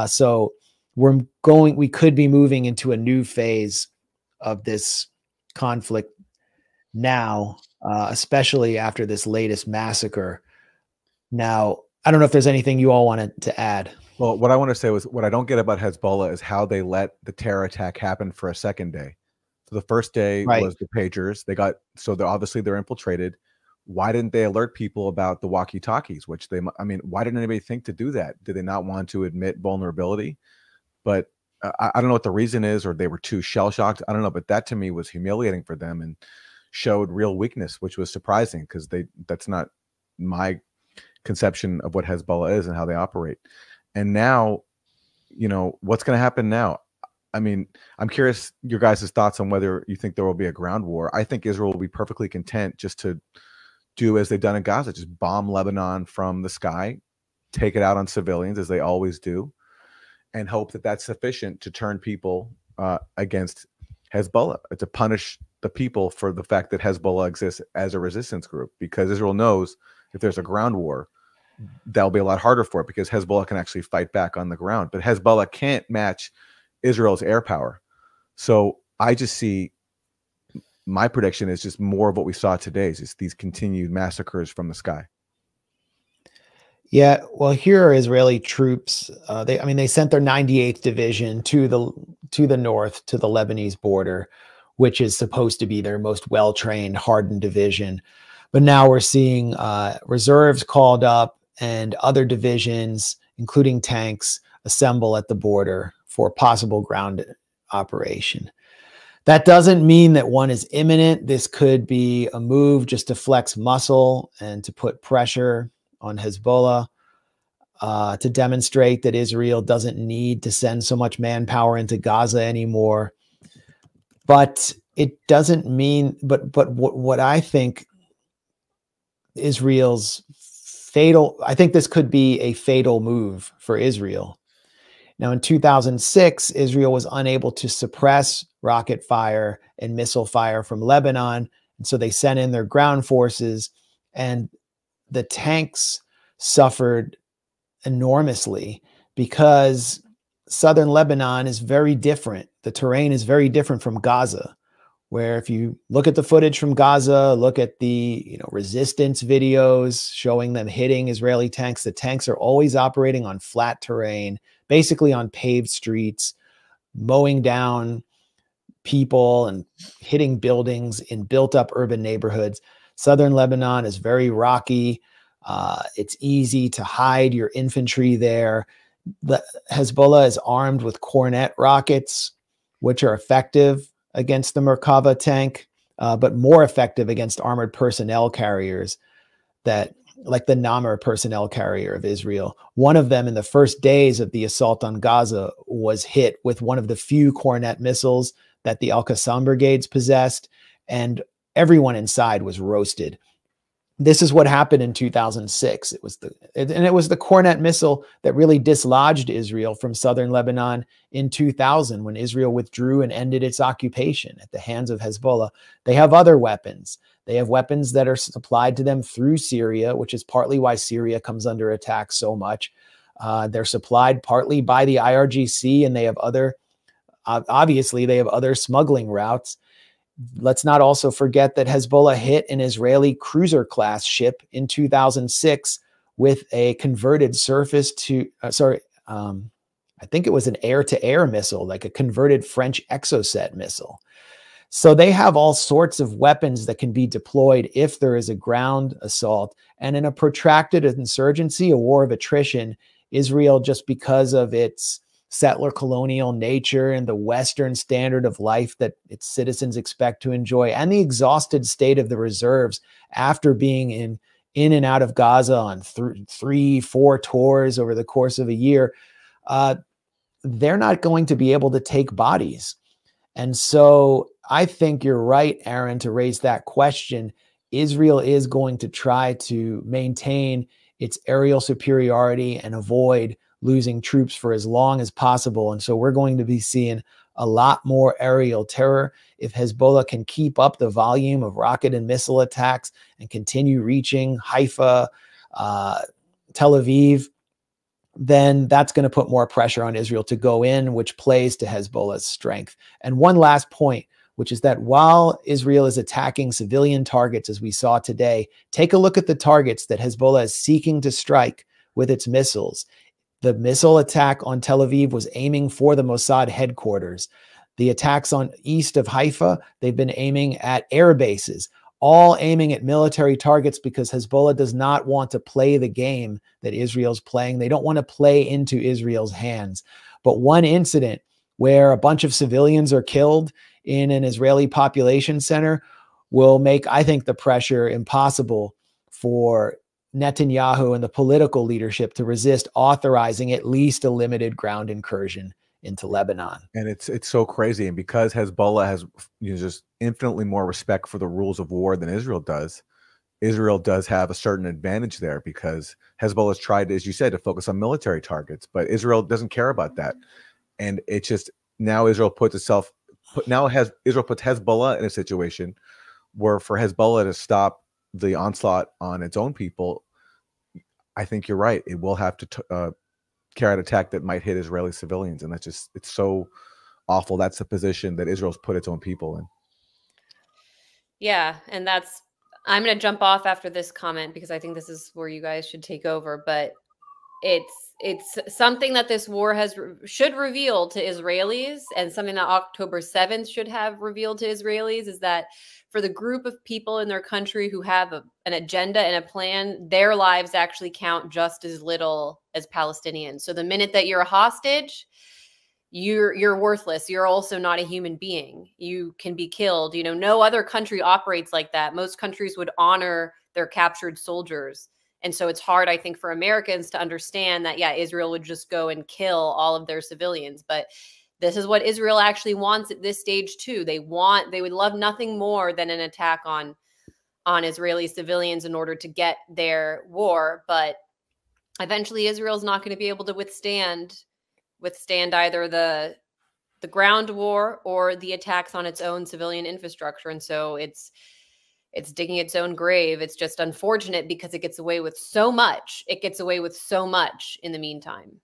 So we could be moving into a new phase of this conflict now, especially after this latest massacre. Now, I don't know if there's anything you all wanted to add. Well, what I want to say was what I don't get about Hezbollah is how they let the terror attack happen for a second day. So the first day was the pagers. Obviously they're infiltrated. Why didn't they alert people about the walkie-talkies? Why didn't anybody think to do that? Did they not want to admit vulnerability? But I don't know what the reason is, or they were too shell-shocked. I don't know, but that to me was humiliating for them and showed real weakness, which was surprising because that's not my conception of what Hezbollah is and how they operate. And now, what's going to happen now? I mean, I'm curious your guys' thoughts on whether you think there will be a ground war. I think Israel will be perfectly content just to do as they've done in Gaza, just bomb Lebanon from the sky, take it out on civilians as they always do, and hope that that's sufficient to turn people against Hezbollah, to punish the people for the fact that Hezbollah exists as a resistance group, because Israel knows if there's a ground war, that'll be a lot harder for it because Hezbollah can actually fight back on the ground. But Hezbollah can't match Israel's air power. So I just see, my prediction is just more of what we saw today, is just these continued massacres from the sky. Yeah, well, here are Israeli troops. They sent their 98th Division to the north, to the Lebanese border, which is supposed to be their most well-trained, hardened division. But now we're seeing reserves called up and other divisions, including tanks, assemble at the border for possible ground operation. That doesn't mean that one is imminent. This could be a move just to flex muscle and to put pressure on Hezbollah, to demonstrate that Israel doesn't need to send so much manpower into Gaza anymore. But it doesn't mean, but what I think Israel's I think this could be a fatal move for Israel. Now, in 2006, Israel was unable to suppress rocket fire and missile fire from Lebanon. And so they sent in their ground forces, and the tanks suffered enormously because southern Lebanon is very different. The terrain is very different from Gaza, where if you look at the footage from Gaza, look at the resistance videos showing them hitting Israeli tanks, the tanks are always operating on flat terrain, basically on paved streets, mowing down people and hitting buildings in built-up urban neighborhoods. Southern Lebanon is very rocky. It's easy to hide your infantry there. Hezbollah is armed with Cornet rockets, which are effective against the Merkava tank, but more effective against armored personnel carriers, like the Namr personnel carrier of Israel. One of them in the first days of the assault on Gaza was hit with one of the few Cornet missiles that the Al-Qassam brigades possessed, and everyone inside was roasted. This is what happened in 2006. It was the Cornet missile that really dislodged Israel from southern Lebanon in 2000, when Israel withdrew and ended its occupation at the hands of Hezbollah. They have other weapons. They have weapons that are supplied to them through Syria, which is partly why Syria comes under attack so much. They're supplied partly by the IRGC, and they have obviously they have other smuggling routes. Let's not also forget that Hezbollah hit an Israeli cruiser-class ship in 2006 with a converted I think it was an air-to-air missile, like a converted French Exocet missile. So they have all sorts of weapons that can be deployed if there is a ground assault. And in a protracted insurgency, a war of attrition, Israel, just because of its settler colonial nature and the Western standard of life that its citizens expect to enjoy, and the exhausted state of the reserves after being in and out of Gaza on 3-4 tours over the course of a year, they're not going to be able to take bodies. And so I think you're right, Aaron, to raise that question. Israel is going to try to maintain its aerial superiority and avoid losing troops for as long as possible. And so we're going to be seeing a lot more aerial terror. If Hezbollah can keep up the volume of rocket and missile attacks and continue reaching Haifa, Tel Aviv, then that's going to put more pressure on Israel to go in, which plays to Hezbollah's strength. And one last point, which is that while Israel is attacking civilian targets, as we saw today, take a look at the targets that Hezbollah is seeking to strike with its missiles. The missile attack on Tel Aviv was aiming for the Mossad headquarters. The attacks on east of Haifa, they've been aiming at air bases, all aiming at military targets because Hezbollah does not want to play the game that Israel's playing. They don't want to play into Israel's hands. But one incident where a bunch of civilians are killed in an Israeli population center will make, I think, the pressure impossible for Netanyahu and the political leadership to resist authorizing at least a limited ground incursion into Lebanon. And it's so crazy. And because Hezbollah has, you know, just infinitely more respect for the rules of war than Israel does have a certain advantage there, because Hezbollah has tried, as you said, to focus on military targets, but Israel doesn't care about that. And it's just, now Israel puts Hezbollah in a situation where for Hezbollah to stop the onslaught on its own people, I think you're right. It will have to carry out an attack that might hit Israeli civilians. And that's just, it's so awful. That's the position that Israel's put its own people in. Yeah. And that's, I'm going to jump off after this comment because I think this is where you guys should take over, but it's something that this war should reveal to Israelis, and something that October 7th should have revealed to Israelis, is that for the group of people in their country who have an agenda and a plan, their lives actually count just as little as Palestinians. So the minute that you're a hostage, you're worthless. You're also not a human being. You can be killed. You know, no other country operates like that. Most countries would honor their captured soldiers. And so it's hard, I think, for Americans to understand that, yeah, Israel would just go and kill all of their civilians. But this is what Israel actually wants at this stage too. They would love nothing more than an attack on Israeli civilians in order to get their war. But eventually Israel's not going to be able to withstand either the ground war or the attacks on its own civilian infrastructure. And so it's digging its own grave. It's just unfortunate because it gets away with so much. It gets away with so much in the meantime.